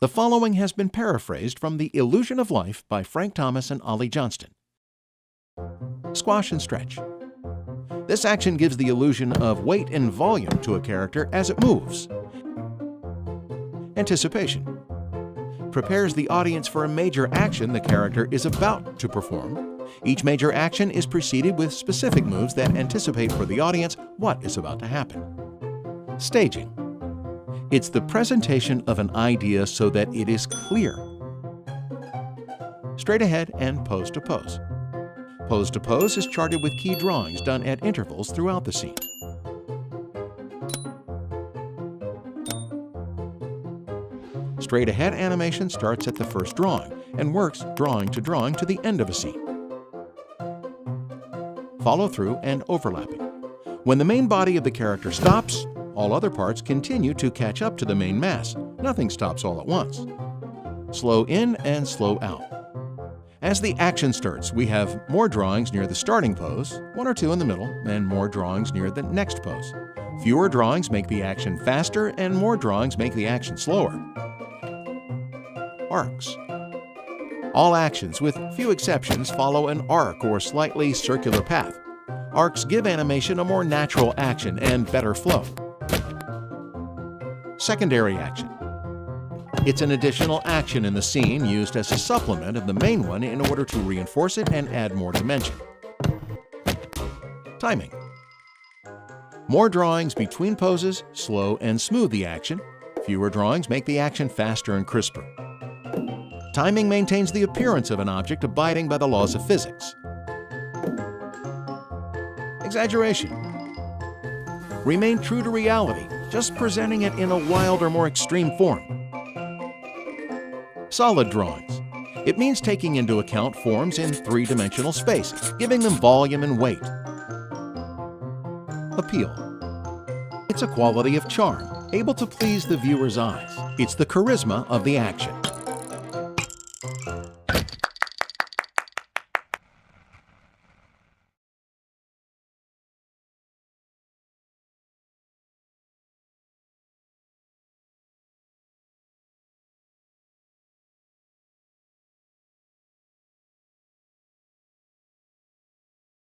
The following has been paraphrased from The Illusion of Life by Frank Thomas and Ollie Johnston. Squash and stretch. This action gives the illusion of weight and volume to a character as it moves. Anticipation. Prepares the audience for a major action the character is about to perform. Each major action is preceded with specific moves that anticipate for the audience what is about to happen. Staging. It's the presentation of an idea so that it is clear. Straight ahead and pose to pose. Pose to pose is charted with key drawings done at intervals throughout the scene. Straight ahead animation starts at the first drawing and works drawing to the end of a scene. Follow through and overlapping. When the main body of the character stops, all other parts continue to catch up to the main mass. Nothing stops all at once. Slow in and slow out. As the action starts, we have more drawings near the starting pose, one or two in the middle, and more drawings near the next pose. Fewer drawings make the action faster, and more drawings make the action slower. Arcs. All actions, with few exceptions, follow an arc or slightly circular path. Arcs give animation a more natural action and better flow. Secondary action. It's an additional action in the scene used as a supplement of the main one in order to reinforce it and add more dimension. Timing. More drawings between poses slow and smooth the action. Fewer drawings make the action faster and crisper. Timing maintains the appearance of an object abiding by the laws of physics. Exaggeration. Remain true to reality, just presenting it in a wild or more extreme form. Solid drawings. It means taking into account forms in three-dimensional space, giving them volume and weight. Appeal. It's a quality of charm, able to please the viewer's eyes. It's the charisma of the action.